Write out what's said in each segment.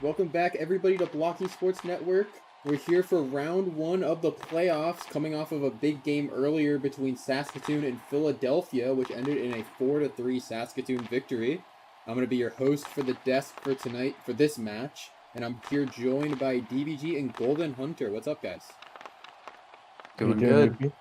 Welcome back, everybody, to Blockey Sports Network. We're here for round one of the playoffs, coming off of a big game earlier between Saskatoon and Philadelphia, which ended in a 4-3 Saskatoon victory. I'm going to be your host for the desk for tonight for this match, and I'm here joined by DBG and Golden Hunter. What's up, guys? Doing good. Youppi?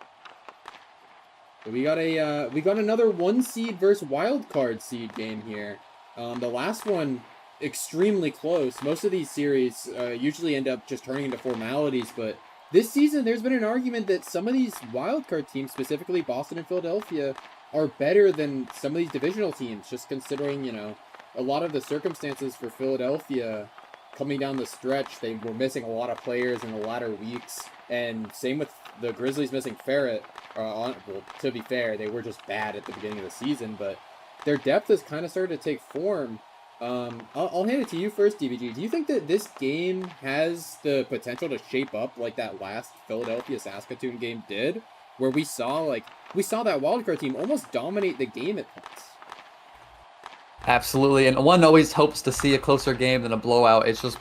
So we got another one seed versus wild card seed game here. The last one extremely close. Most of these series usually end up just turning into formalities, but this season there's been an argument that some of these wildcard teams, specifically Boston and Philadelphia, are better than some of these divisional teams, just considering, a lot of the circumstances for Philadelphia coming down the stretch. They were missing a lot of players in the latter weeks, and same with the Grizzlies missing Ferret. Well, to be fair, they were just bad at the beginning of the season, but their depth has kind of started to take form. I'll hand it to you first, DBG. Do you think that this game has the potential to shape up like that last Philadelphia-Saskatoon game did, where we saw that wildcard team almost dominate the game at points? Absolutely, and one always hopes to see a closer game than a blowout. It's just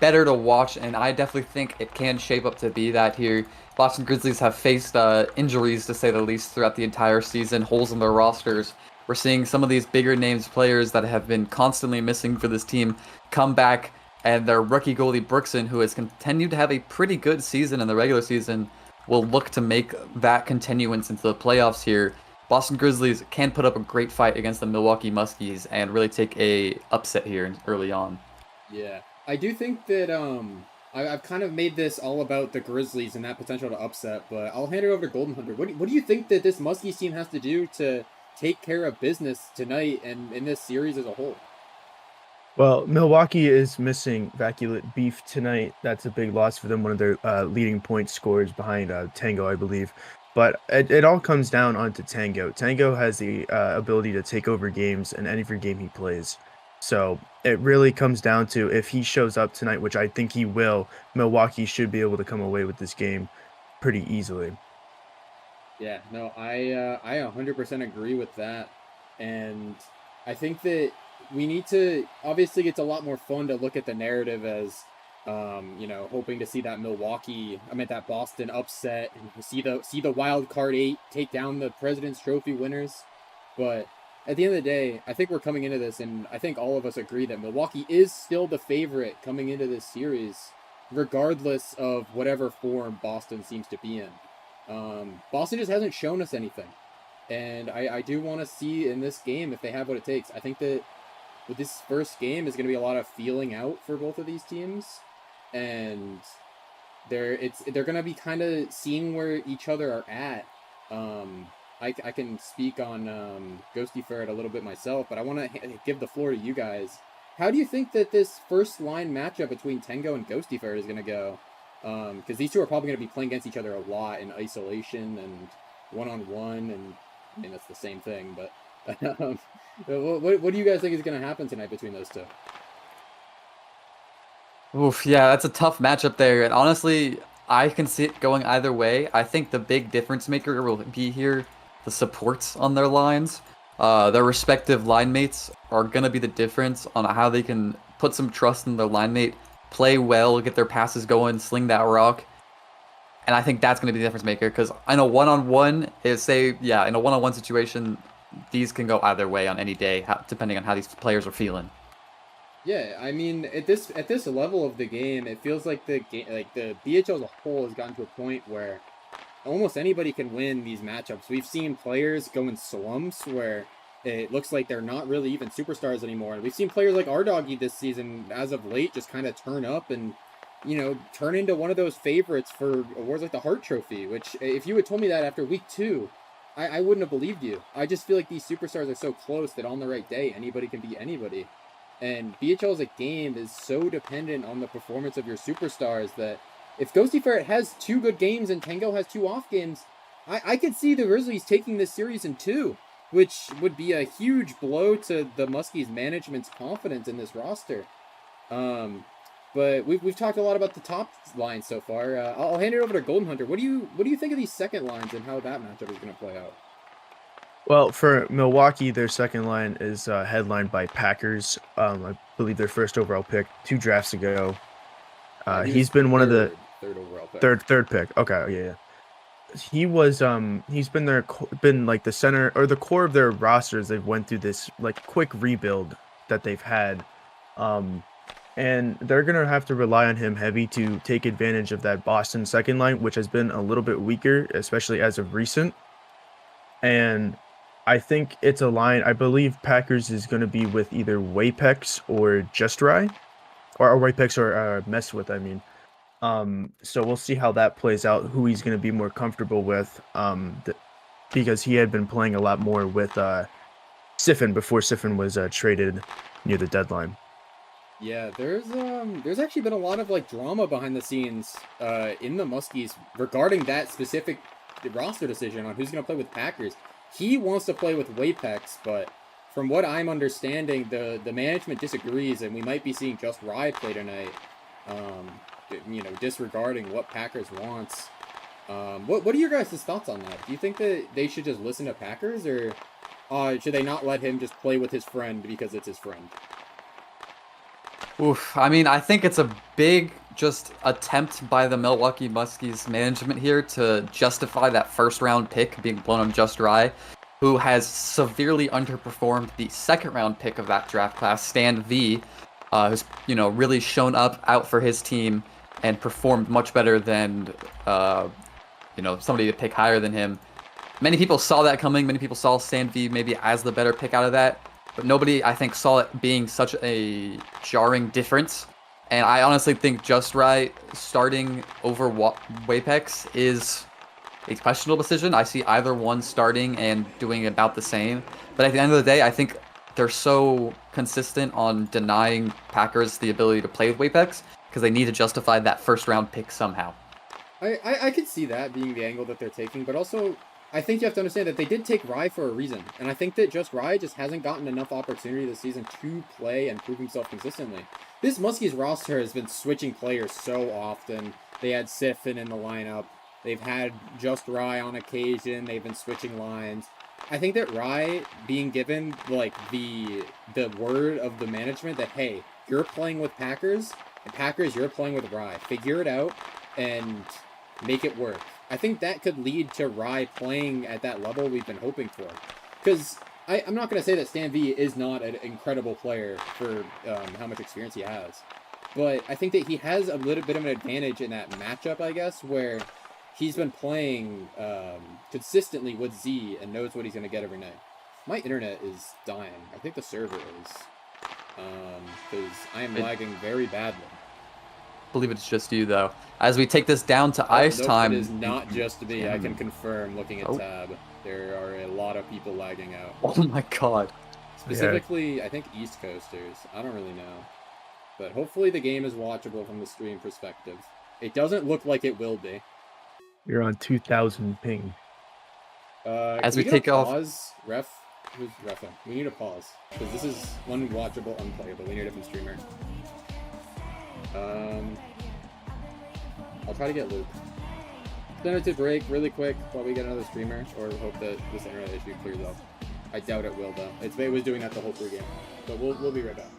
better to watch, and I definitely think it can shape up to be that here. Boston Grizzlies have faced injuries, to say the least, throughout the entire season, holes in their rosters. We're seeing some of these bigger names players that have been constantly missing for this team come back, and their rookie goalie Brookson, who has continued to have a pretty good season in the regular season, will look to make that continuance into the playoffs here. Boston Grizzlies can put up a great fight against the Milwaukee Muskies and really take a upset here early on. Yeah, I do think that I've kind of made this all about the Grizzlies and that potential to upset, but I'll hand it over to Golden Hunter. What do you think that this Muskies team has to do to take care of business tonight and in this series as a whole? Well, Milwaukee is missing Vaculate Beef tonight. That's a big loss for them, one of their leading point scorers behind Tango, I believe. But it all comes down onto Tango. Tango has the ability to take over games in any free game he plays. So it really comes down to if he shows up tonight, which I think he will, Milwaukee should be able to come away with this game pretty easily. Yeah, no, I 100% agree with that, and I think that we need to, obviously it's a lot more fun to look at the narrative as hoping to see that Boston upset and see the wild card 8 take down the President's Trophy winners. But at the end of the day, I think we're coming into this, and I think all of us agree that Milwaukee is still the favorite coming into this series, regardless of whatever form Boston seems to be in. Boston just hasn't shown us anything, and I do want to see in this game if they have what it takes. I think that with this first game is going to be a lot of feeling out for both of these teams, and they're going to be kind of seeing where each other are at. I can speak on Ghostyferret a little bit myself, but I want to give the floor to you guys. How do you think that this first line matchup between Tango and Ghostyferret is going to go? Because these two are probably going to be playing against each other a lot in isolation and one-on-one, and I mean, that's the same thing, but what do you guys think is going to happen tonight between those two? Oof, yeah, that's a tough matchup there, and honestly, I can see it going either way. I think the big difference maker will be here the supports on their lines. Their respective line mates are going to be the difference on how they can put some trust in their line mate, play well, get their passes going, sling that rock. And I think that's going to be the difference maker, because in a one-on-one situation, these can go either way on any day, depending on how these players are feeling. Yeah, I mean, at this level of the game, it feels like the BHL as a whole has gotten to a point where almost anybody can win these matchups. We've seen players go in slumps where it looks like they're not really even superstars anymore. And we've seen players like Ardoggy this season, as of late, just kind of turn up and, turn into one of those favorites for awards like the Hart Trophy, which if you had told me that after week 2, I wouldn't have believed you. I just feel like these superstars are so close that on the right day, anybody can beat anybody. And BHL as a game is so dependent on the performance of your superstars that if Ghostyferret has 2 good games and Tango has 2 off games, I could see the Grizzlies taking this series in 2, which would be a huge blow to the Muskies management's confidence in this roster. But we've talked a lot about the top line so far. I'll hand it over to Golden Hunter. What do you think of these second lines and how that matchup is going to play out? Well, for Milwaukee, their second line is headlined by Packers. I believe their first overall pick 2 drafts ago. He He's was been one of the third overall pick. third pick. Okay, yeah. He was he's been been like the center or the core of their rosters. They've went through this like quick rebuild that they've had. Um and they're gonna have to rely on him heavy to take advantage of that Boston second line, which has been a little bit weaker, especially as of recent. And I think it's a line. I believe Packers is going to be with either Wapex or Just Rye, or Wapex or Mess with. I mean, so we'll see how that plays out. Who he's going to be more comfortable with, because he had been playing a lot more with Siffin before Siffin was traded near the deadline. Yeah, there's actually been a lot of like drama behind the scenes in the Muskies regarding that specific roster decision on who's going to play with Packers. He wants to play with Wapex, but from what I'm understanding, the management disagrees, and we might be seeing Just Rye play tonight. Disregarding what Packers wants. What are your guys' thoughts on that? Do you think that they should just listen to Packers, or should they not let him just play with his friend because it's his friend? Oof. I mean, I think it's a big just attempt by the Milwaukee Muskies management here to justify that first round pick being blown on Just Rye, who has severely underperformed the second round pick of that draft class, Stan V, who's really shown up out for his team and performed much better than somebody to pick higher than him. Many people saw that coming. Many people saw Stan V maybe as the better pick out of that. But nobody, I think, saw it being such a jarring difference. And I honestly think Just Right starting over Wapex is a questionable decision. I see either one starting and doing about the same. But at the end of the day, I think they're so consistent on denying Packers the ability to play with Wapex because they need to justify that first round pick somehow. I could see that being the angle that they're taking, but also I think you have to understand that they did take Rye for a reason, and I think that just Rye just hasn't gotten enough opportunity this season to play and prove himself consistently. This Muskies roster has been switching players so often. They had Siffin in the lineup. They've had just Rye on occasion. They've been switching lines. I think that Rye being given like the word of the management that, hey, you're playing with Packers, and Packers, you're playing with Rye. Figure it out and make it work. I think that could lead to Rye playing at that level we've been hoping for. Because I'm not going to say that Stan V is not an incredible player for how much experience he has. But I think that he has a little bit of an advantage in that matchup, I guess, where he's been playing consistently with Z and knows what he's going to get every night. My internet is dying. I think the server is. Because I am lagging very badly. I believe it's just you, though. As we take this down to ice time... It is not just me. I can confirm, looking at tab. There are a lot of people lagging out. Oh my god. Specifically, I think East Coasters. I don't really know. But hopefully the game is watchable from the stream perspective. It doesn't look like it will be. You're on 2,000 ping. As we take off... Pause? Ref? Who's refing? We need a pause. Because this is unwatchable, unplayable. We need a different streamer. I'll try to get Luke. Send it to break really quick while we get another streamer, or hope that this internet issue clears up. I doubt it will, though. It was doing that the whole pregame. But we'll be right back.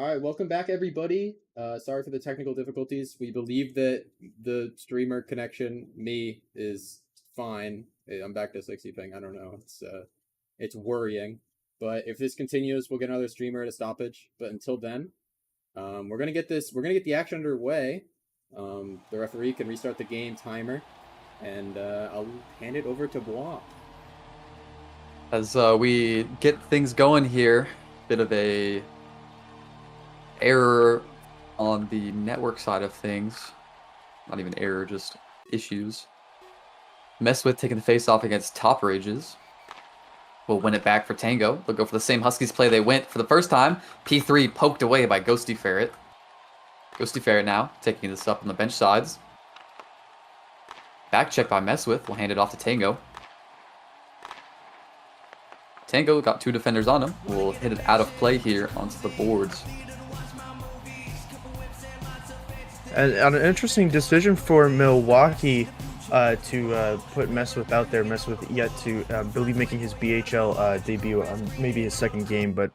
All right, welcome back, everybody. Sorry for the technical difficulties. We believe that the streamer connection, me, is fine. I'm back to 60 ping. I don't know. It's worrying. But if this continues, we'll get another streamer at a stoppage. But until then, we're gonna get the action underway. The referee can restart the game timer, and I'll hand it over to Block. As we get things going here, bit of a error on the network side of things. Not even error, just issues. Mess with taking the face off against Top Rages. We'll win it back for Tango. They'll go for the same Huskies play they went for the first time. P3 poked away by Ghostyferret. Ghostyferret now taking this up on the bench sides. Back check by Mess with. We'll hand it off to Tango. Tango got 2 defenders on him. We'll hit it out of play here onto the boards. And an interesting decision for Milwaukee to put Mess with out there. Mess with yet to believe making his BHL debut, maybe his second game, but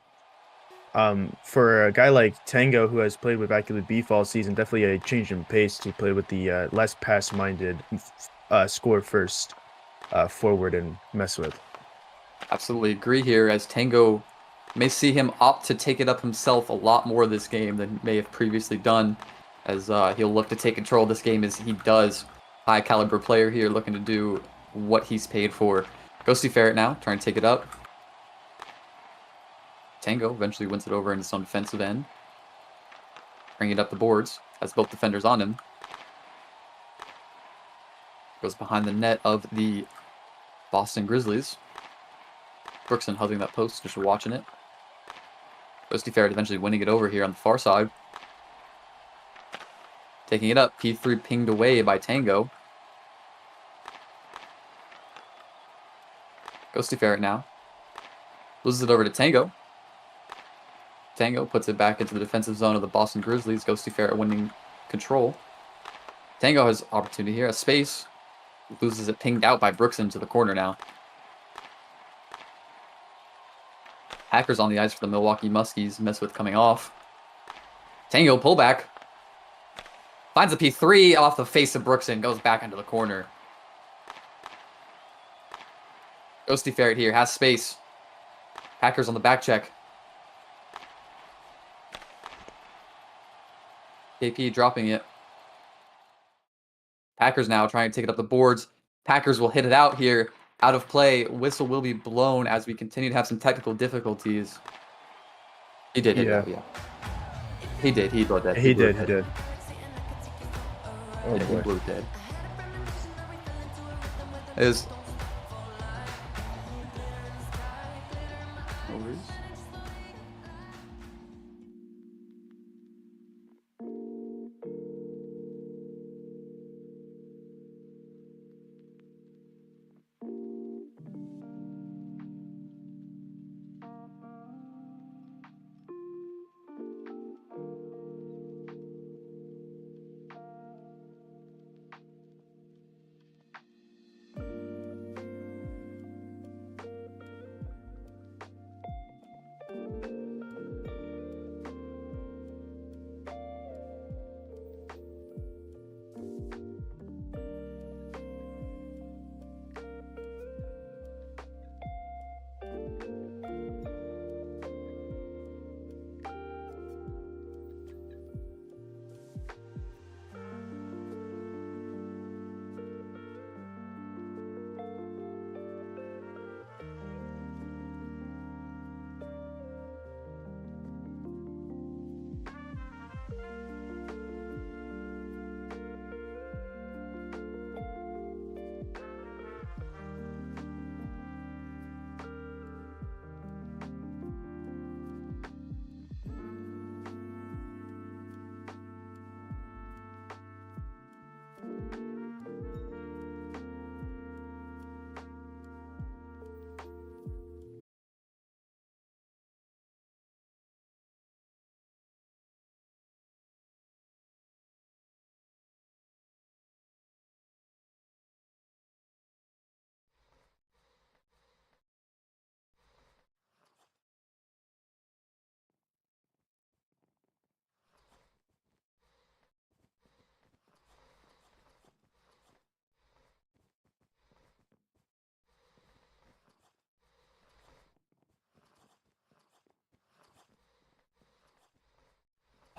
for a guy like Tango, who has played with ohLuvv Beef all season, definitely a change in pace to play with the less pass-minded score first forward and Mess with. Absolutely agree here, as Tango may see him opt to take it up himself a lot more this game than may have previously done, as he'll look to take control of this game as he does. High caliber player here looking to do what he's paid for. Ghostyferret now trying to take it up. Tango eventually wins it over in his own defensive end. Bring it up the boards, has both defenders on him. Goes behind the net of the Boston Grizzlies. Brookson hugging that post, just watching it. Ghostyferret eventually winning it over here on the far side. Taking it up, P3 pinged away by Tango. Ghostyferret now loses it over to Tango. Tango puts it back into the defensive zone of the Boston Grizzlies. Ghostyferret winning control. Tango has opportunity here, a space. Loses it pinged out by Brookson to the corner now. Hackers on the ice for the Milwaukee Muskies. Mess with coming off. Tango pullback. Finds a P3 off the face of Brookson. Goes back into the corner. Ghostyferret here has space. Hackers on the back check. KP dropping it. Packers now trying to take it up the boards. Packers will hit it out here. Out of play. Whistle will be blown as we continue to have some technical difficulties. He did hit it out, yeah. He did. He blew dead. He did. Oh, yeah, boy. he blew dead. Is no worries.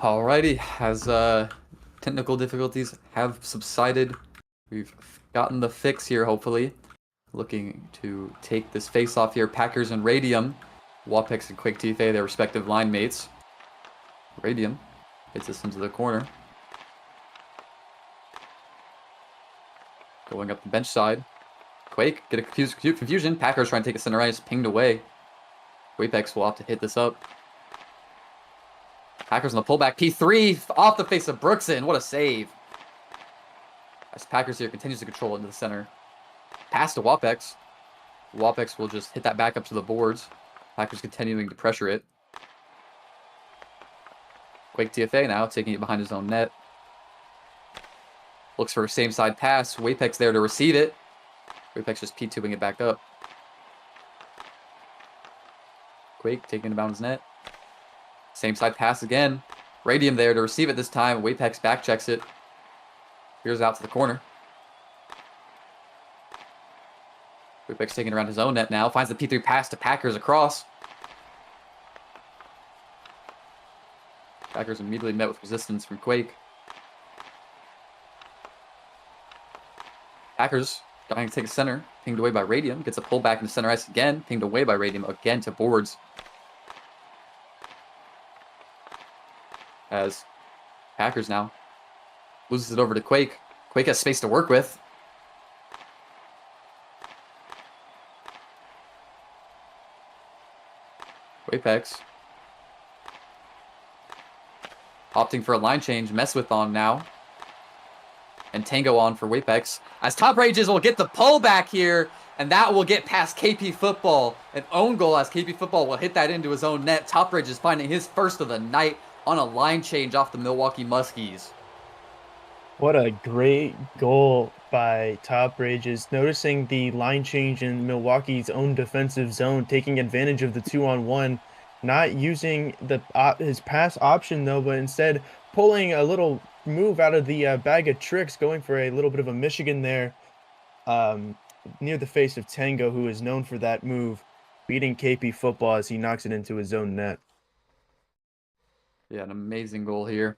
Alrighty, as technical difficulties have subsided, we've gotten the fix here, hopefully. Looking to take this face-off here. Packers and Radium. Wapex and Quake TFA, their respective line mates. Radium gets this into the corner. Going up the bench side. Quake, get a confusion. Packers trying to take a center ice, pinged away. Wapex will have to hit this up. Packers on the pullback. P3 off the face of Brookson. What a save. As Packers here continues to control into the center. Pass to Wapex. Wapex will just hit that back up to the boards. Packers continuing to pressure it. Quake TFA now taking it behind his own net. Looks for a same side pass. Wapex there to receive it. Wapex just P2ing it back up. Quake taking it about his net. Same side pass again. Radium there to receive it this time. Wapex back checks it. Here's out to the corner. Wapex taking around his own net now. Finds the P3 pass to Packers across. Packers immediately met with resistance from Quake. Packers trying to take a center. Pinged away by Radium. Gets a pullback into center ice again. Pinged away by Radium again to boards. As Packers now loses it over to Quake. Quake has space to work with. Wapex opting for a line change. Mess with on now. And Tango on for Wapex. As Top Rages will get the pullback here. And that will get past KP Football. An own goal as KP Football will hit that into his own net. Top Rages finding his first of the night on a line change off the Milwaukee Muskies. What a great goal by Top Rages. Noticing the line change in Milwaukee's own defensive zone, taking advantage of the 2-on-1, not using his pass option though, but instead pulling a little move out of the bag of tricks, going for a little bit of a Michigan there near the face of Tango, who is known for that move, beating KP Football as he knocks it into his own net. Yeah, an amazing goal here.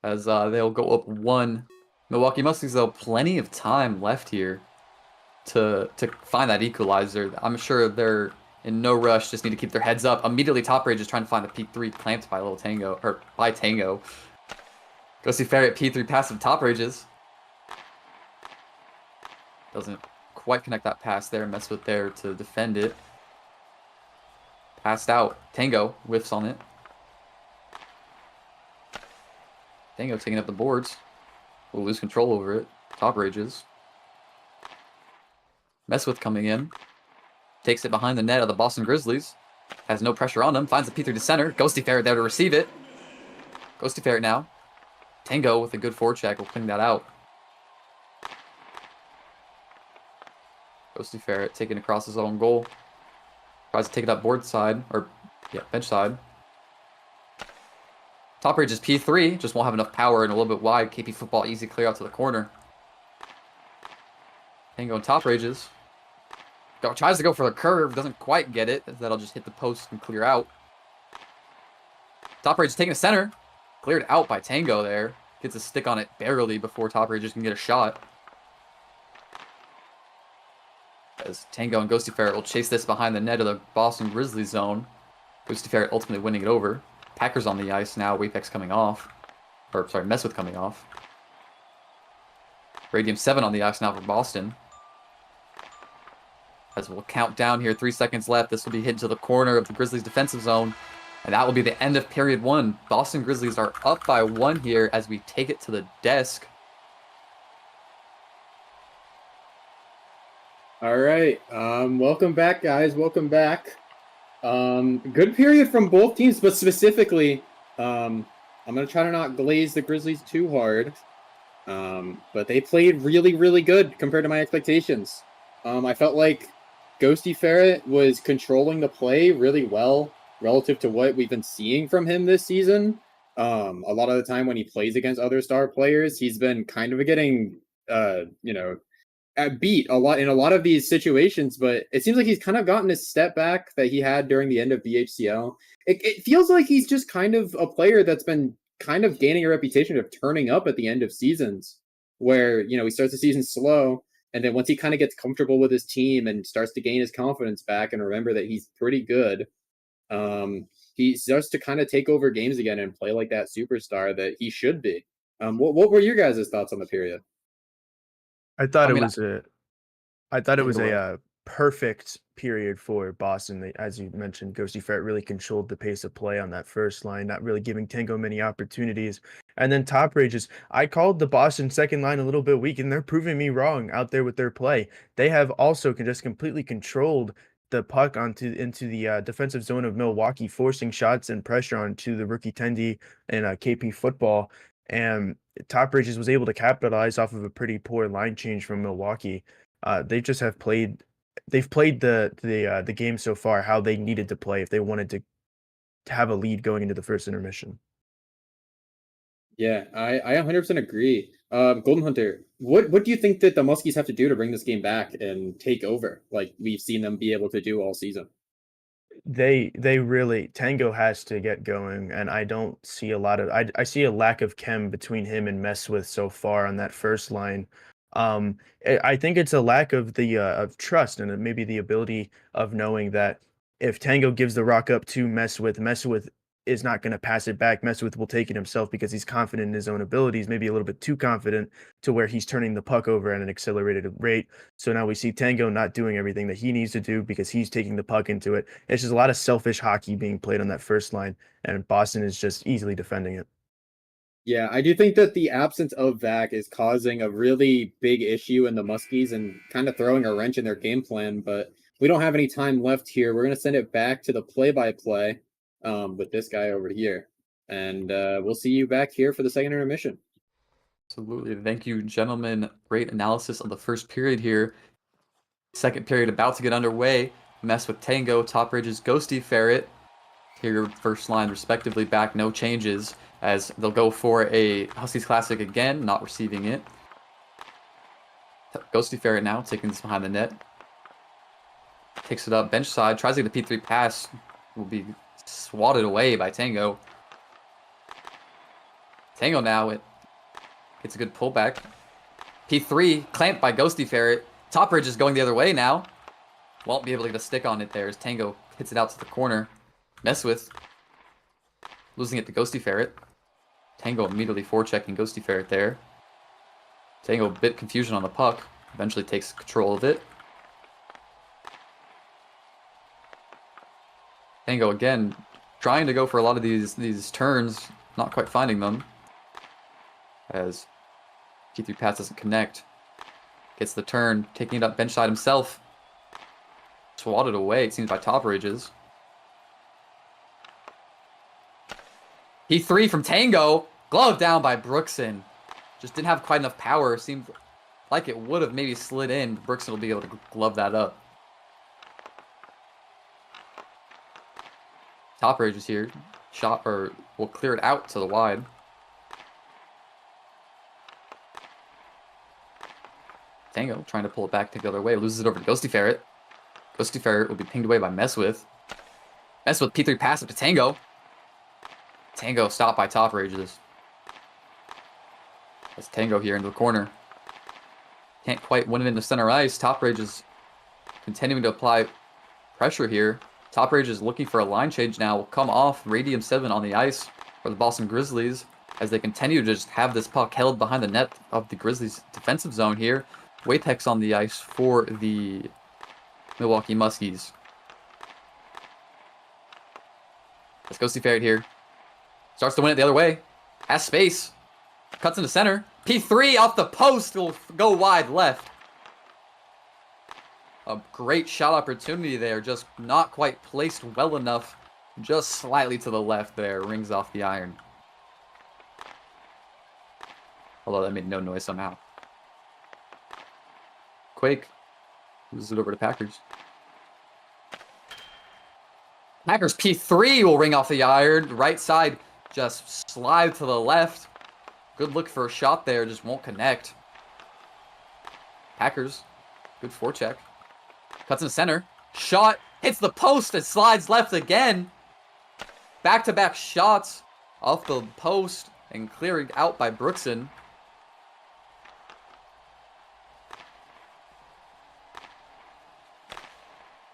As they'll go up 1. Milwaukee Muskies, though, plenty of time left here to find that equalizer. I'm sure they're in no rush, just need to keep their heads up. Immediately, Top Rage is trying to find the P3 clamped by Tango. Ghostyferret P3 pass of Top Rages. Doesn't quite connect that pass there. Mess with there to defend it. Passed out. Tango whiffs on it. Tango taking up the boards. Will lose control over it. Top Rages. Messwith coming in. Takes it behind the net of the Boston Grizzlies. Has no pressure on him. Finds the P3 to center. Ghostyferret there to receive it. Ghostyferret now. Tango with a good forecheck will clean that out. Ghostyferret taking across his own goal. Tries to take it up board side. Bench side. Top Rage is P3, just won't have enough power and a little bit wide. KP Football easy clear out to the corner. Tango and Top Rages. Tries to go for the curve, doesn't quite get it. That'll just hit the post and clear out. Top Rage taking a center. Cleared out by Tango there. Gets a stick on it barely before Top Rages can get a shot. As Tango and Ghostyferret will chase this behind the net of the Boston Grizzlies zone. Ghostyferret ultimately winning it over. Packers on the ice now. Wapex coming off. Messwith coming off. Radium 7 on the ice now for Boston. As we'll count down here, 3 seconds left. This will be hit to the corner of the Grizzlies defensive zone. And that will be the end of period 1. Boston Grizzlies are up by 1 here as we take it to the desk. All right. Welcome back, guys. Welcome back. Good period from both teams, but specifically, I'm going to try to not glaze the Grizzlies too hard. But they played really, really good compared to my expectations. I felt like Ghostyferret was controlling the play really well relative to what we've been seeing from him this season. A lot of the time when he plays against other star players, he's been kind of getting, beat a lot in a lot of these situations, but it seems like he's kind of gotten his step back that he had during the end of BHCL. It feels like he's just kind of a player that's been kind of gaining a reputation of turning up at the end of seasons, where he starts the season slow, and then once he kind of gets comfortable with his team and starts to gain his confidence back and remember that he's pretty good, he starts to kind of take over games again and play like that superstar that he should be. What were your guys' thoughts on the period? I thought I it mean, was a I thought it yeah, was go ahead. a perfect period for Boston. As you mentioned, Ghostyferret really controlled the pace of play on that first line, not really giving Tango many opportunities. And then top rages. I called the Boston second line a little bit weak, and they're proving me wrong out there with their play. They have also just completely controlled the puck into the defensive zone of Milwaukee, forcing shots and pressure onto the rookie Tendy and KP football. And Top Rages was able to capitalize off of a pretty poor line change from Milwaukee. They just have played. They've played the game so far how they needed to play if they wanted to have a lead going into the first intermission. Yeah, I 100% agree. Golden Hunter, what do you think that the Muskies have to do to bring this game back and take over, like we've seen them be able to do all season? They really Tango has to get going, and I don't see a lot of I see a lack of chem between him and Messwith so far on that first line. I think it's a lack of the of trust and maybe the ability of knowing that if Tango gives the rock up to Messwith is not going to pass it back. Messwith will take it himself because he's confident in his own abilities, maybe a little bit too confident to where he's turning the puck over at an accelerated rate. So now we see Tango not doing everything that he needs to do because he's taking the puck into it. It's just a lot of selfish hockey being played on that first line, and Boston is just easily defending it. Yeah, I do think that the absence of Vac is causing a really big issue in the Muskies and kind of throwing a wrench in their game plan, but we don't have any time left here. We're going to send it back to the play-by-play with this guy over here. And we'll see you back here for the second intermission. Absolutely. Thank you, gentlemen. Great analysis of the first period here. Second period about to get underway. Mess with Tango, Top Rage's Ghostyferret. Here, first line respectively back, no changes, as they'll go for a Huskies Classic again, not receiving it. Ghostyferret now taking this behind the net. Takes it up bench side, tries to get a P3 pass, will be swatted away by Tango. Tango now, it gets a good pullback. P3, clamped by Ghostyferret. Top Ridge is going the other way now. Won't be able to get a stick on it there as Tango hits it out to the corner. Messwith losing it to Ghostyferret. Tango immediately forechecking Ghostyferret there. Tango a bit confusion on the puck. Eventually takes control of it. Tango again trying to go for a lot of these turns, not quite finding them. As P3 pass doesn't connect. Gets the turn, taking it up bench side himself. Swatted away, it seems, by Top Rages. P3 from Tango. Glove down by Brookson. Just didn't have quite enough power. Seemed like it would have maybe slid in. Brookson will be able to glove that up. Top Rages here. Shot, or will clear it out to the wide. Tango trying to pull it back the other way. Loses it over to Ghostyferret. Ghostyferret will be pinged away by Messwith. Messwith P3 pass up to Tango. Tango stopped by Top Rages. That's Tango here into the corner. Can't quite win it into center ice. Top Rages continuing to apply pressure here. Top Rages looking for a line change now. Will come off Radium 7 on the ice for the Boston Grizzlies as they continue to just have this puck held behind the net of the Grizzlies' defensive zone here. Wapex on the ice for the Milwaukee Muskies. Let's go see Ferret here. Starts to win it the other way. Has space. Cuts into center. P3 off the post will go wide left. A great shot opportunity there. Just not quite placed well enough. Just slightly to the left there. Rings off the iron. Although that made no noise somehow. Quake loses it over to Packers. Packers P3 will ring off the iron. Right side just slide to the left. Good look for a shot there, just won't connect. Packers Good forecheck. Cuts in the center. Shot. Hits the post and slides left again. Back-to-back shots off the post and clearing out by Brookson.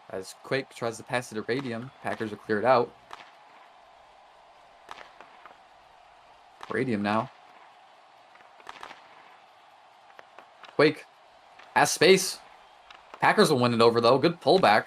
As Quake tries to pass it to Radium, Packers are cleared out. Radium now. Quake has space. Packers will win it over, though. Good pullback.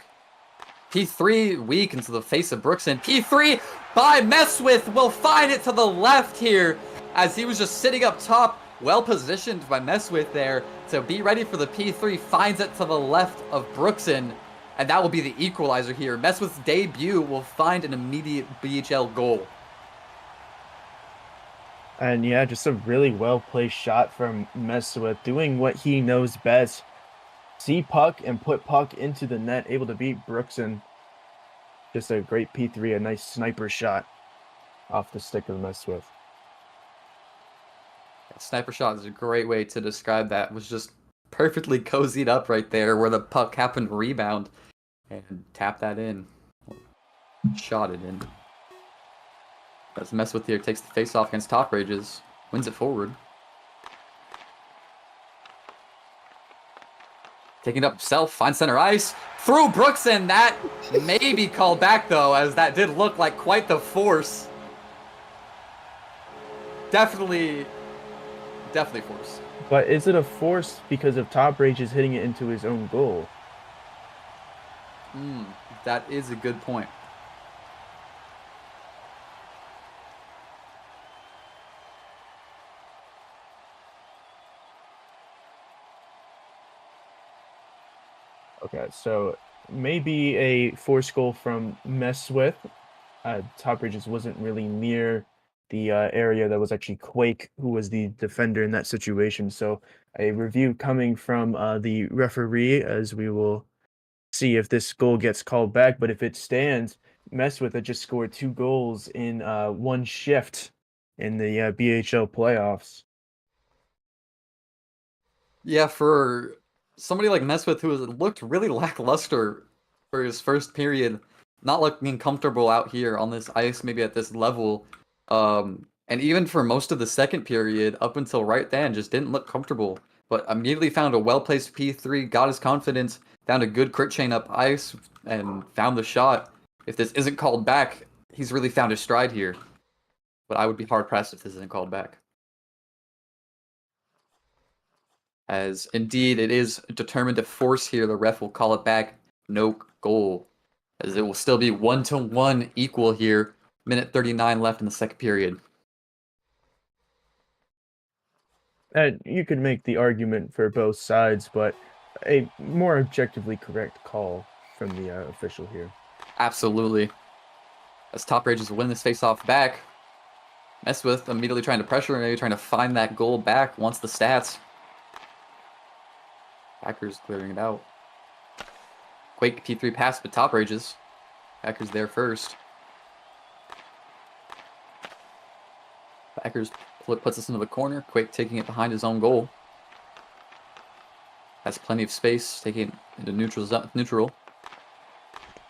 P3 weak into the face of Brookson. P3 by Messwith will find it to the left here as he was just sitting up top. Well positioned by Messwith there to be ready for the P3. Finds it to the left of Brookson. And that will be the equalizer here. Messwith's debut will find an immediate BHL goal. And yeah, just a really well-placed shot from Messwith, doing what he knows best. See puck and put puck into the net, able to beat Brookson. Just a great P3, a nice sniper shot off the stick of Messwith. Sniper shot is a great way to describe that. It was just perfectly cozied up right there where the puck happened to rebound and tap that in. Shot it in. As Messwith here takes the face-off against Top Rages, wins it forward. Taking it up himself, finds center ice, through Brookson. That may be called back though, as that did look like quite the force. Definitely force. But is it a force because of Top Rages hitting it into his own goal? That is a good point. Okay, so maybe a force goal from Messwith. Top Rages wasn't really near the area that was actually Quake, who was the defender in that situation. So a review coming from the referee, as we will see if this goal gets called back. But if it stands, Messwith had just scored 2 goals in one shift in the BHL playoffs. Yeah, for somebody like Messwith, who has looked really lackluster for his first period, not looking comfortable out here on this ice, maybe at this level, and even for most of the second period, up until right then, just didn't look comfortable. But immediately found a well-placed P3, got his confidence, found a good crit chain up ice, and found the shot. If this isn't called back, he's really found his stride here. But I would be hard-pressed if this isn't called back. As indeed it is determined to force here, the ref will call it back. No goal. As it will still be 1-1 equal here. Minute 39 left in the second period. You could make the argument for both sides, but a more objectively correct call from the official here. Absolutely. As Top Rages win this face-off back, Messwith immediately trying to pressure, maybe trying to find that goal back, wants the stats. Packers clearing it out. Quake P3 pass, but Top Rages. Packers there first. Packers puts us into the corner. Quake taking it behind his own goal. Has plenty of space, taking it into neutral.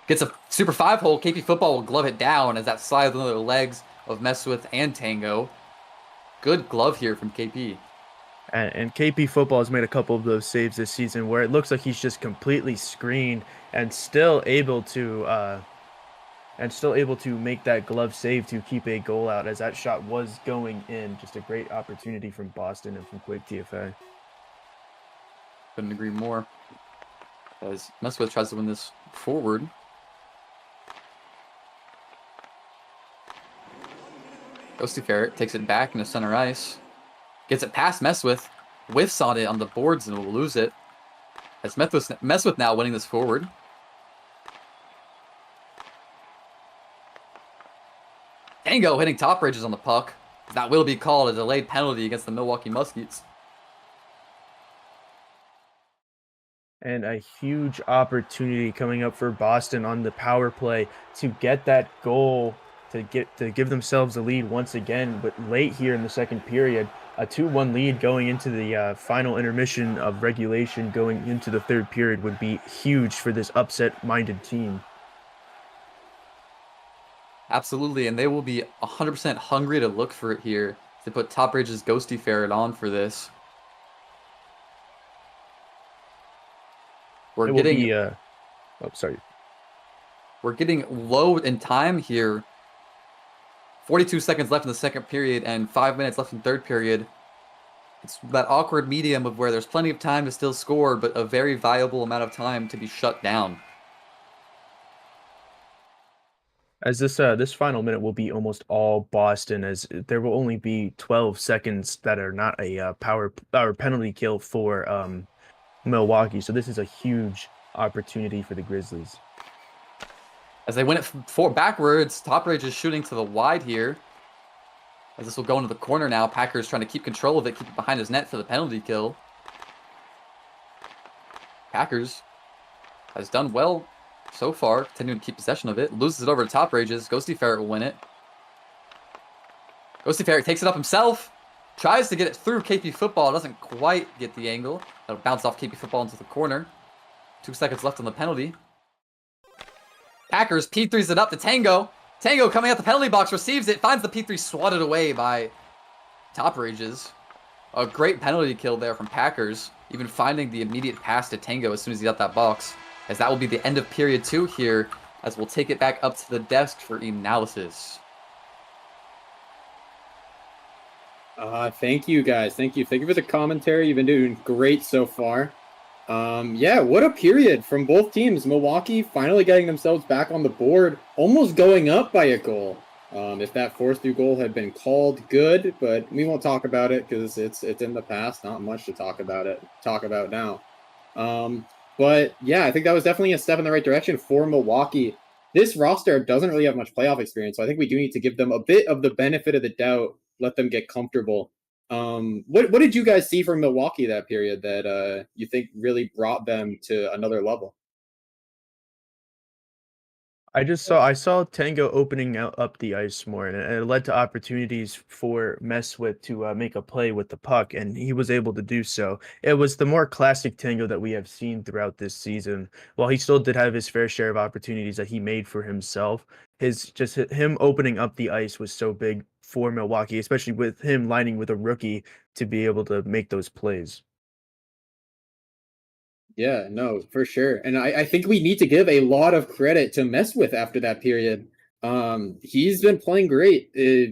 Gets a Super 5 hole. KP Football will glove it down as that slides under the legs of Messwith and Tango. Good glove here from KP. And KP Football has made a couple of those saves this season where it looks like he's just completely screened and still able to make that glove save to keep a goal out, as that shot was going in. Just a great opportunity from Boston and from Quake TFA. Couldn't agree more. As Messwith tries to win this forward. Ghostyferret takes it back into center ice. Gets it past Messwith. Whiffs on it on the boards and will lose it. As Messwith now winning this forward. Tango hitting Top Rages on the puck. That will be called a delayed penalty against the Milwaukee Muskies. And a huge opportunity coming up for Boston on the power play to get that goal, to give themselves a lead once again. But late here in the second period, A 2-1 lead going into the final intermission of regulation going into the third period would be huge for this upset-minded team. Absolutely, and they will be 100% hungry to look for it here. They put Top Rage's Ghostyferret on for this. We're getting sorry. We're getting low in time here. 42 seconds left in the second period and 5 minutes left in third period. It's that awkward medium of where there's plenty of time to still score, but a very viable amount of time to be shut down. As this final minute will be almost all Boston, as there will only be 12 seconds that are not a power penalty kill for Milwaukee. So this is a huge opportunity for the Grizzlies. As they win it backwards, Top Rage is shooting to the wide here. As this will go into the corner now. Packers trying to keep control of it, keep it behind his net for the penalty kill. Packers has done well so far, continuing to keep possession of it. Loses it over to Top Rages. Ghostyferret will win it. Ghostyferret takes it up himself. Tries to get it through KP Football. Doesn't quite get the angle. That'll bounce off KP Football into the corner. 2 seconds left on the penalty. Packers P3s it up to Tango. Tango coming out the penalty box, receives it, finds the P3 swatted away by Top Rages. A great penalty kill there from Packers. Even finding the immediate pass to Tango as soon as he got that box. As that will be the end of period 2 here, as we'll take it back up to the desk for analysis. Thank you, guys. Thank you for the commentary. You've been doing great so far. Yeah, what a period from both teams. Milwaukee finally getting themselves back on the board, almost going up by a goal. If that forced-through goal had been called, good, but we won't talk about it because it's in the past. Not much to talk about now. But yeah, I think that was definitely a step in the right direction for Milwaukee. This roster doesn't really have much playoff experience, so I think we do need to give them a bit of the benefit of the doubt, let them get comfortable. What did you guys see from Milwaukee that period that you think really brought them to another level? I saw Tango opening up the ice more, and it led to opportunities for Messwith to make a play with the puck, and he was able to do so. It was the more classic Tango that we have seen throughout this season. While he still did have his fair share of opportunities that he made for himself, him opening up the ice was so big for Milwaukee, especially with him lining with a rookie to be able to make those plays. Yeah, no, for sure. And I think we need to give a lot of credit to Messwith after that period. He's been playing great,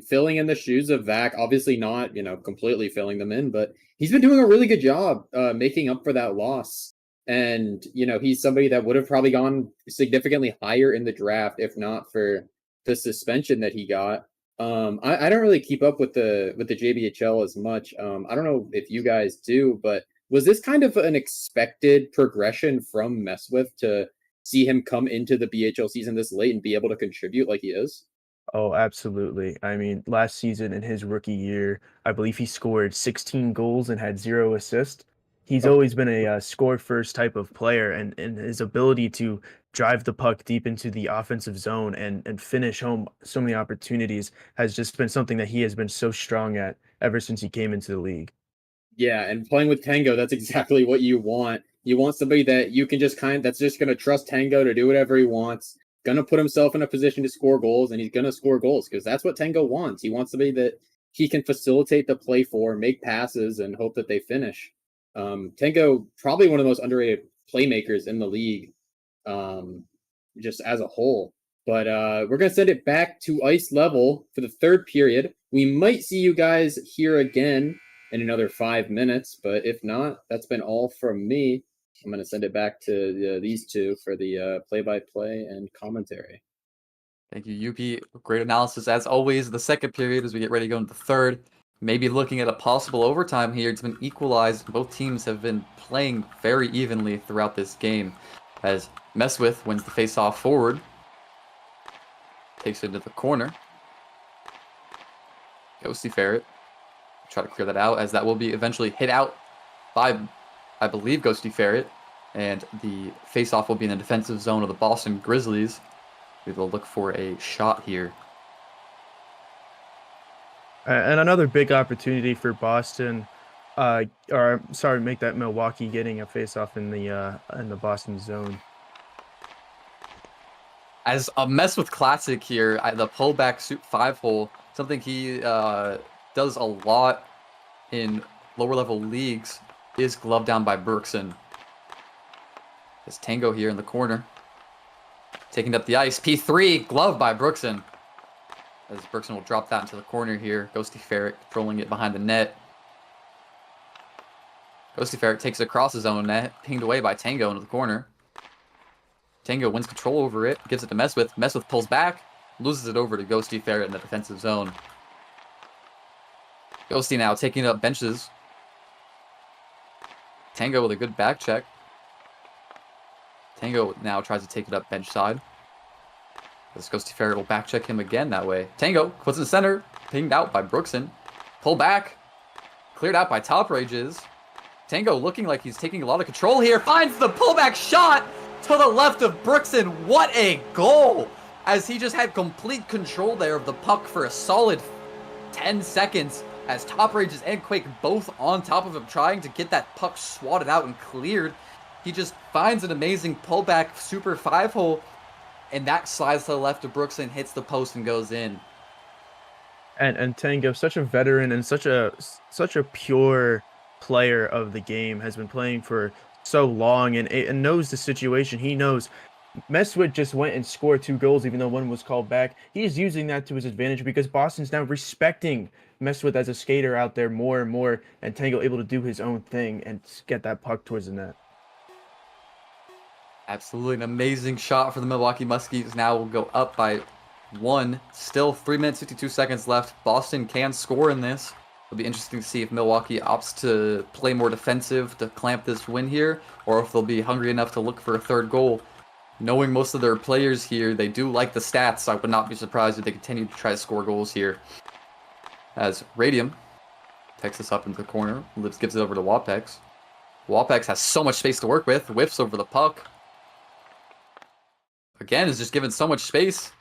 filling in the shoes of Vac. Obviously not, completely filling them in, but he's been doing a really good job making up for that loss. And, he's somebody that would have probably gone significantly higher in the draft if not for the suspension that he got. I don't really keep up with the JBHL as much. I don't know if you guys do, but was this kind of an expected progression from Messwith to see him come into the BHL season this late and be able to contribute like he is? Oh, absolutely. I mean, last season in his rookie year, I believe he scored 16 goals and had 0 assists. He's Oh, always been a score first type of player, and his ability to drive the puck deep into the offensive zone and finish home so many opportunities has just been something that he has been so strong at ever since he came into the league. yeah, and playing with Tango, that's exactly what you want. You want somebody that you can that's just going to trust Tango to do whatever he wants, going to put himself in a position to score goals, and he's going to score goals because that's what Tango wants. He wants somebody that he can facilitate the play for, make passes, and hope that they finish. Tango, probably one of the most underrated playmakers in the league, just as a whole. But we're going to send it back to ice level for the third period. We might see you guys here again in another 5 minutes, but if not, that's been all from me. I'm going to send it back to these two for the play-by-play and commentary. Thank you, Youppi. Great analysis as always. The second period as we get ready to go into the third. Maybe looking at a possible overtime here. It's been equalized. Both teams have been playing very evenly throughout this game. As Messwith wins the face-off forward. Takes it into the corner. Ghostyferret. Try to clear that out as that will be eventually hit out by, I believe, Ghostyferret. And the face-off will be in the defensive zone of the Boston Grizzlies. We will look for a shot here. And another big opportunity for Boston, or sorry, make that Milwaukee getting a face-off in the Boston zone. As a mess with classic here, the pullback 5-hole, something he does a lot in lower level leagues, is gloved down by Brookson. There's Tango here in the corner. Taking up the ice. P3, gloved by Brookson. As Brookson will drop that into the corner here. Ghostyferret controlling it behind the net. Ghostyferret takes it across his own net. Pinged away by Tango into the corner. Tango wins control over it. Gives it to Messwith. Messwith pulls back. Loses it over to Ghostyferret in the defensive zone. Ghosty now taking up benches. Tango with a good back check. Tango now tries to take it up bench side. This Ghostyferret will back check him again that way. Tango puts in the center. Pinged out by Brookson. Pull back. Cleared out by Top Rages. Tango looking like he's taking a lot of control here. Finds the pullback shot to the left of Brookson. What a goal! As he just had complete control there of the puck for a solid 10 seconds. As Top Rages and Quake both on top of him trying to get that puck swatted out and cleared. He just finds an amazing pullback super 5-hole. And that slides to the left of Brookson, hits the post and goes in. And Tango, such a veteran and such a pure player of the game, has been playing for so long and knows the situation. He knows Messwith just went and scored 2 goals, even though one was called back. He's using that to his advantage because Boston's now respecting Messwith as a skater out there more and more, and Tango able to do his own thing and get that puck towards the net. Absolutely an amazing shot for the Milwaukee Muskies. Now will go up by 1. Still 3 minutes, 52 seconds left. Boston can score in this. It'll be interesting to see if Milwaukee opts to play more defensive to clamp this win here, or if they'll be hungry enough to look for a 3rd goal. Knowing most of their players here, they do like the stats. I would not be surprised if they continue to try to score goals here. As Radium takes this up into the corner. Livs gives it over to Wapex. Wapex has so much space to work with. Whiffs over the puck. Again, is just given so much space.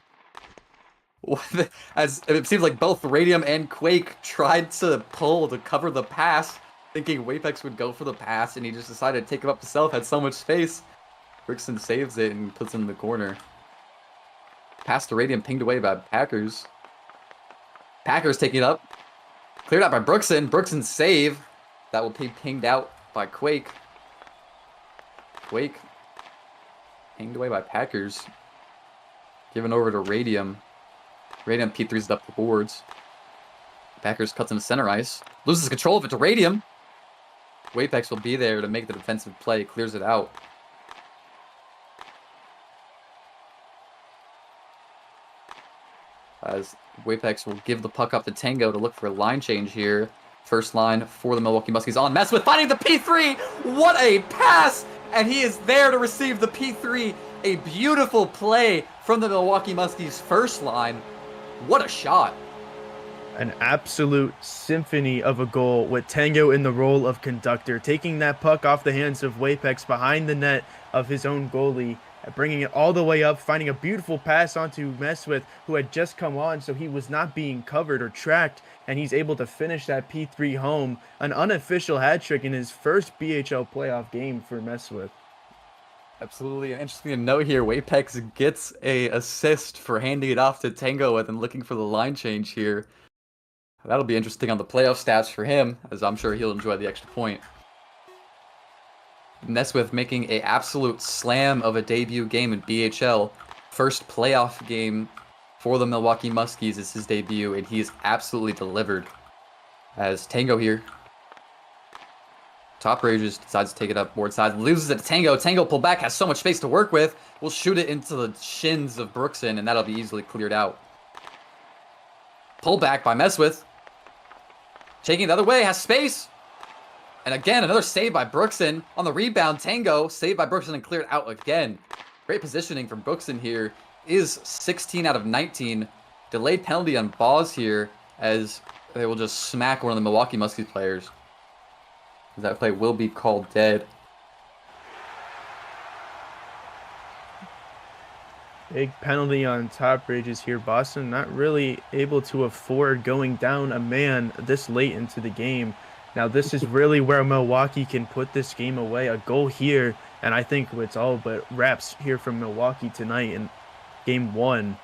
As it seems like both Radium and Quake tried to pull to cover the pass, thinking Wapex would go for the pass, and he just decided to take him up himself, had so much space. Rickson saves it and puts it in the corner. Pass to Radium, pinged away by Packers. Packers taking it up. Cleared out by Brookson. Brookson's save. That will be pinged out by Quake. Quake pinged away by Packers. Given over to Radium. Radium P3's up the boards. Packers cuts into center ice. Loses control of it to Radium. Wapex will be there to make the defensive play. Clears it out. As Wapex will give the puck up to Tango to look for a line change here. First line for the Milwaukee Muskies on. Messwith finding the P3. What a pass! And he is there to receive the P3. A beautiful play from the Milwaukee Muskies first line. What a shot. An absolute symphony of a goal with Tango in the role of conductor, taking that puck off the hands of Wapex behind the net of his own goalie, bringing it all the way up, finding a beautiful pass onto Messwith, who had just come on, so he was not being covered or tracked, and he's able to finish that P3 home. An unofficial hat trick in his first BHL playoff game for Messwith. Absolutely. Interesting to note here, Wapex gets a assist for handing it off to Tango and then looking for the line change here. That'll be interesting on the playoff stats for him, as I'm sure he'll enjoy the extra point. Messwith making an absolute slam of a debut game in BHL. First playoff game for the Milwaukee Muskies is his debut, and he is absolutely delivered. As Tango here. Top Rages decides to take it up board side, loses it to Tango. Tango pull back, has so much space to work with. Will shoot it into the shins of Brookson, and that'll be easily cleared out. Pull back by Messwith. Taking it the other way, has space. And again, another save by Brookson. On the rebound, Tango, saved by Brookson and cleared out again. Great positioning from Brookson here. Is 16 out of 19. Delayed penalty on BOS here, as they will just smack one of the Milwaukee Muskies players. That play will be called dead. Big penalty on Top Bridges here. Boston not really able to afford going down a man this late into the game. Now this is really where Milwaukee can put this game away. A goal here, and I think it's all but wraps here from Milwaukee tonight in game 1.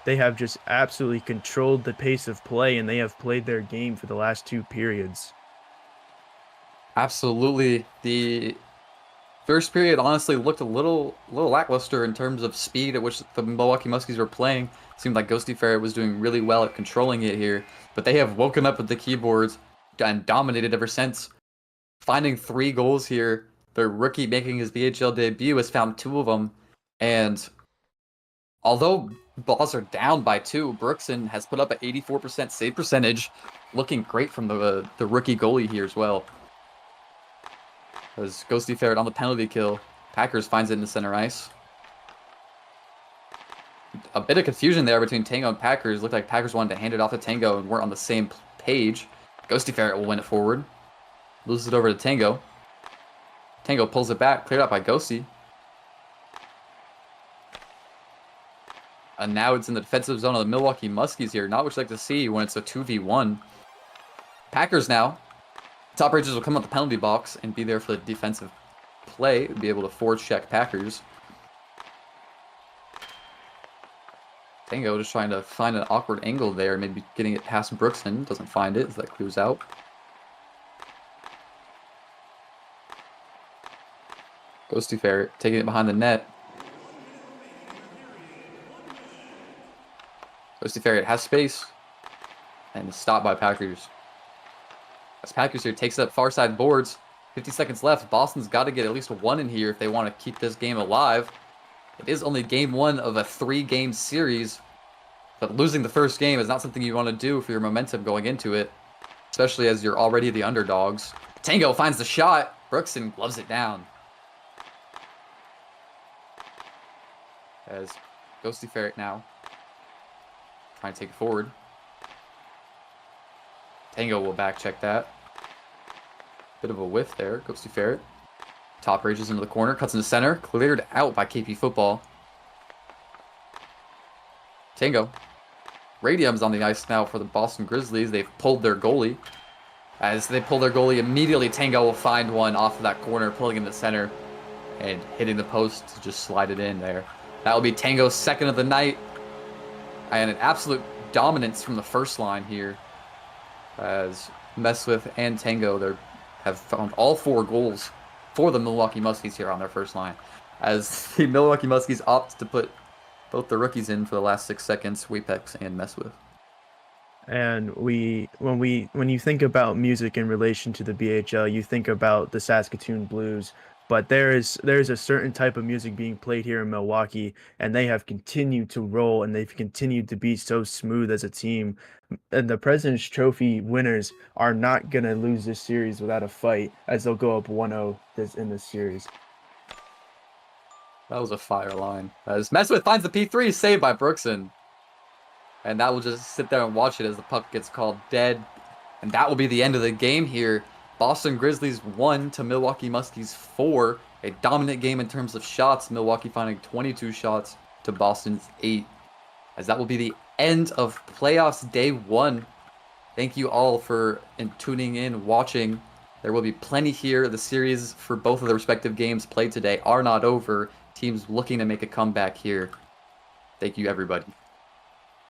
They have just absolutely controlled the pace of play, and they have played their game for the last 2 periods. Absolutely. The first period honestly looked a little lackluster in terms of speed at which the Milwaukee Muskies were playing. Seemed like Ghostyferret was doing really well at controlling it here, but they have woken up with the keyboards and dominated ever since. Finding 3 goals here, their rookie making his BHL debut has found 2 of them, and although balls are down by 2, Brookson has put up an 84% save percentage, looking great from the rookie goalie here as well. As Ghostyferret on the penalty kill. Packers finds it in the center ice. A bit of confusion there between Tango and Packers. Looked like Packers wanted to hand it off to Tango and weren't on the same page. Ghostyferret will win it forward. Loses it over to Tango. Tango pulls it back. Cleared out by Ghosty. And now it's in the defensive zone of the Milwaukee Muskies here. Not what you like to see when it's a 2v1. Packers now. Top Bridges will come out the penalty box and be there for the defensive play, be able to forecheck Packers. Tango just trying to find an awkward angle there, maybe getting it past Brookson. Doesn't find it as that clears out. Ghostyferret taking it behind the net. Ghostyferret has space and stopped by Packers. As Packers here takes up far side boards, 50 seconds left. Boston's got to get at least 1 in here if they want to keep this game alive. It is only game 1 of a 3-game series, but losing the first game is not something you want to do for your momentum going into it, especially as you're already the underdogs. Tango finds the shot. Brookson gloves it down. As Ghostyferret now trying to take it forward. Tango will back check that. Bit of a whiff there. Ghostyferret. Top rages into the corner. Cuts in the center. Cleared out by KP Football. Tango. Radium's on the ice now for the Boston Grizzlies. They've pulled their goalie. As they pull their goalie, immediately Tango will find one off of that corner, pulling in the center and hitting the post to just slide it in there. That will be Tango's 2nd of the night. And an absolute dominance from the first line here. As Meswith and Tango have found all 4 goals for the Milwaukee Muskies here on their first line. As the Milwaukee Muskies opt to put both the rookies in for the last 6 seconds, Weepex and Meswith. And when you think about music in relation to the BHL, you think about the Saskatoon Blues. But there's a certain type of music being played here in Milwaukee, and they have continued to roll, and they've continued to be so smooth as a team. And the President's Trophy winners are not going to lose this series without a fight, as they'll go up 1-0 in this series. That was a fire line. As Meswith finds the P3, saved by Brookson. And that will just sit there and watch it as the puck gets called dead. And that will be the end of the game here. Boston Grizzlies 1 to Milwaukee Muskies 4. A dominant game in terms of shots. Milwaukee finding 22 shots to Boston's 8. As that will be the end of playoffs day 1. Thank you all for tuning in, watching. There will be plenty here. The series for both of the respective games played today are not over. Teams looking to make a comeback here. Thank you, everybody.